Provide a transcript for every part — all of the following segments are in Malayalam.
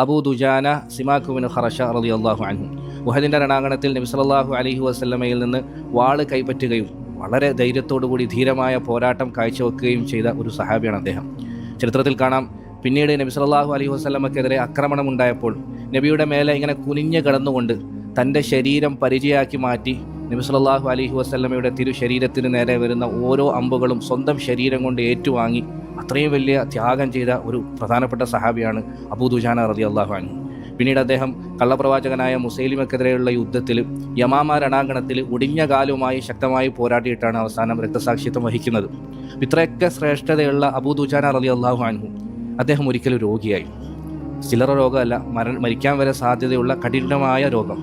അബൂ ദുജാന സിമാക്ക് ബിൻ ഖറശ റളിയല്ലാഹു അൻഹു ഉഹദിൻ്റെ രണാങ്കണത്തിൽ നബി സല്ലല്ലാഹു അലൈഹി വസല്ലമയിൽ നിന്ന് വാള് കൈപ്പറ്റുകയും വളരെ ധൈര്യത്തോടുകൂടി ധീരമായ പോരാട്ടം കാഴ്ചവെക്കുകയും ചെയ്ത ഒരു സഹാബിയാണ് അദ്ദേഹം. ചരിത്രത്തിൽ കാണാം, പിന്നീട് നബി സല്ലല്ലാഹു അലൈഹി വസല്ലമക്കെതിരെ ആക്രമണമുണ്ടായപ്പോൾ നബിയുടെ മേലെ ഇങ്ങനെ കുനിഞ്ഞു കിടന്നുകൊണ്ട് തൻ്റെ ശരീരം പരിചയാക്കി മാറ്റി നബി സല്ലല്ലാഹു അലൈഹി വസല്ലമയുടെ ശരീരത്തിന് നേരെ വരുന്ന ഓരോ അമ്പുകളും സ്വന്തം ശരീരം കൊണ്ട് ഏറ്റുവാങ്ങി അത്രയും വലിയ ത്യാഗം ചെയ്ത ഒരു പ്രധാനപ്പെട്ട സഹാബിയാണ് അബൂ ദുജാന റളിയല്ലാഹു അൻഹു. പിന്നീട് അദ്ദേഹം കള്ളപ്രവാചകനായ മുസൈലിമക്കെതിരെയുള്ള യുദ്ധത്തിൽ യമാമ രണാങ്കണത്തിൽ ഒടിഞ്ഞ കാലുമായി ശക്തമായി പോരാടിയിട്ടാണ് അവസാനം രക്തസാക്ഷിത്വം വഹിക്കുന്നത്. ഇത്രയൊക്കെ ശ്രേഷ്ഠതയുള്ള അബൂ ദുജാന റളിയല്ലാഹു അൻഹു അദ്ദേഹം ഒരിക്കലും രോഗിയായി. ചില്ലറ രോഗമല്ല, മരിക്കാൻ വരെ സാധ്യതയുള്ള കഠിനമായ രോഗം.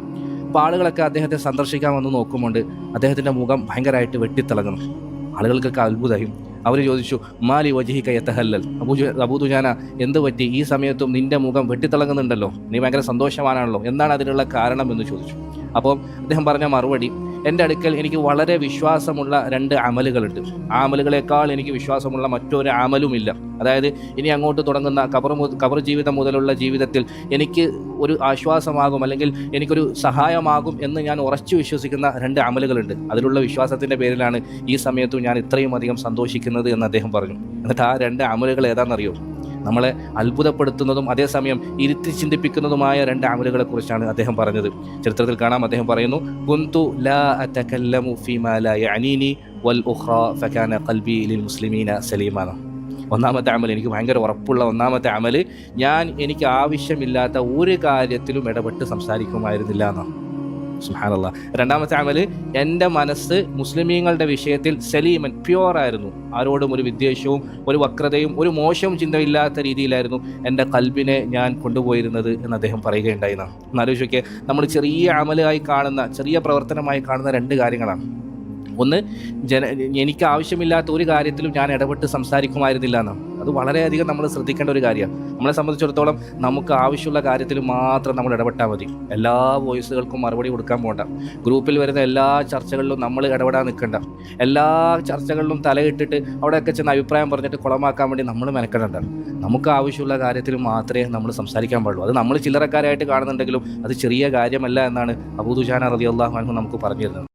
അപ്പോൾ ആളുകളൊക്കെ അദ്ദേഹത്തെ സന്ദർശിക്കാൻ വന്ന് നോക്കുമ്പോൾ അദ്ദേഹത്തിൻ്റെ മുഖം ഭയങ്കരമായിട്ട് വെട്ടിത്തിളങ്ങുന്നു. ആളുകൾക്കൊക്കെ അത്ഭുതമായി. അവർ ചോദിച്ചു, മാലി വജിഹിക യതഹല്ലൽ, അബൂ ദുജാന എന്ത് പറ്റി, ഈ സമയത്തും നിൻ്റെ മുഖം വെട്ടിത്തിളങ്ങുന്നുണ്ടല്ലോ, നീ ഭയങ്കര സന്തോഷവാനാണല്ലോ, എന്താണ് അതിനുള്ള കാരണം എന്ന് ചോദിച്ചു. അപ്പോൾ അദ്ദേഹം പറഞ്ഞ മറുപടി, എൻ്റെ അടുക്കൽ എനിക്ക് വളരെ വിശ്വാസമുള്ള 2 അമലുകളുണ്ട്. ആ അമലുകളെക്കാൾ എനിക്ക് വിശ്വാസമുള്ള മറ്റൊരു അമലുമില്ല. അതായത് ഇനി അങ്ങോട്ട് തുടങ്ങുന്ന ഖബർ ജീവിതം മുതലുള്ള ജീവിതത്തിൽ എനിക്ക് ഒരു ആശ്വാസമാകും, അല്ലെങ്കിൽ എനിക്കൊരു സഹായമാകും എന്ന് ഞാൻ ഉറച്ചു വിശ്വസിക്കുന്ന 2 അമലുകളുണ്ട്. അതിലുള്ള വിശ്വാസത്തിൻ്റെ പേരിലാണ് ഈ സമയത്തും ഞാൻ ഇത്രയും അധികം സന്തോഷിക്കുന്നത് എന്ന് അദ്ദേഹം പറഞ്ഞു. എന്നിട്ട് ആ 2 അമലുകൾ ഏതാണെന്നറിയോ? നമ്മളെ അത്ഭുതപ്പെടുത്തുന്നതും അതേസമയം ഇരുത്തി ചിന്തിപ്പിക്കുന്നതുമായ 2 അമലുകളെക്കുറിച്ചാണ് അദ്ദേഹം പറഞ്ഞത്. ചരിത്രത്തിൽ കാണാം, അദ്ദേഹം പറയുന്നു, കുന്തു ലാ അതകല്ലമു ഫീമാ ലാ യഅനീനി വൽ ഉഖ്റാ ഫകാന ഖൽബി ലിൽ മുസ്ലിമീന സലീമാന. ഒന്നാമത്തെ അമൽ, എനിക്ക് ഭയങ്കര ഉറപ്പുള്ള ഒന്നാമത്തെ അമൽ, എനിക്ക് ആവശ്യമില്ലാത്ത ഒരു കാര്യത്തിലും ഇടപെട്ട് സംസാരിക്കുമായിരുന്നില്ല എന്നാണ്. സുബ്ഹാനല്ലാഹ്. രണ്ടാമത്തെ അമൽ, എൻ്റെ മനസ്സ് മുസ്ലിമീങ്ങളുടെ വിഷയത്തിൽ സലീമൻ, പ്യുവറായിരുന്നു. ആരോടും ഒരു വിദ്വേഷവും ഒരു വക്രതയും ഒരു മോശവും ചിന്തയില്ലാത്ത രീതിയിലായിരുന്നു എൻ്റെ കൽബിനെ ഞാൻ കൊണ്ടുപോയിരുന്നത് എന്ന് അദ്ദേഹം പറയുകയുണ്ടായി. എന്നാലോചിക്കെ, നമ്മൾ ചെറിയ അമലായി കാണുന്ന, ചെറിയ പ്രവർത്തനമായി കാണുന്ന 2 കാര്യങ്ങളാണ്. ഒന്ന്, എനിക്ക് ആവശ്യമില്ലാത്ത ഒരു കാര്യത്തിലും ഞാൻ ഇടപെട്ട് സംസാരിക്കുമായിരുന്നില്ല എന്നാണ്. അത് വളരെയധികം നമ്മൾ ശ്രദ്ധിക്കേണ്ട ഒരു കാര്യമാണ്. നമ്മളെ സംബന്ധിച്ചിടത്തോളം നമുക്ക് ആവശ്യമുള്ള കാര്യത്തിൽ മാത്രം നമ്മൾ ഇടപെട്ടാൽ മതി. എല്ലാ വോയിസുകൾക്കും മറുപടി കൊടുക്കാൻ പോകണ്ട. ഗ്രൂപ്പിൽ വരുന്ന എല്ലാ ചർച്ചകളിലും നമ്മൾ ഇടപെടാൻ നിൽക്കണ്ട. എല്ലാ ചർച്ചകളിലും തലയിട്ടിട്ട് അവിടെയൊക്കെ ചെന്ന് അഭിപ്രായം പറഞ്ഞിട്ട് കുളമാക്കാൻ വേണ്ടി നമ്മൾ മെനക്കെടണ്ട. നമുക്ക് ആവശ്യമുള്ള കാര്യത്തിൽ മാത്രമേ നമ്മൾ സംസാരിക്കാൻ പാടുള്ളൂ. അത് നമ്മൾ ചില്ലറക്കാരായിട്ട് കാണുന്നുണ്ടെങ്കിലും അത് ചെറിയ കാര്യമല്ല എന്നാണ് അബൂ ദുജാന റളിയല്ലാഹു അൻഹു നമുക്ക് പറഞ്ഞു തരുന്നത്.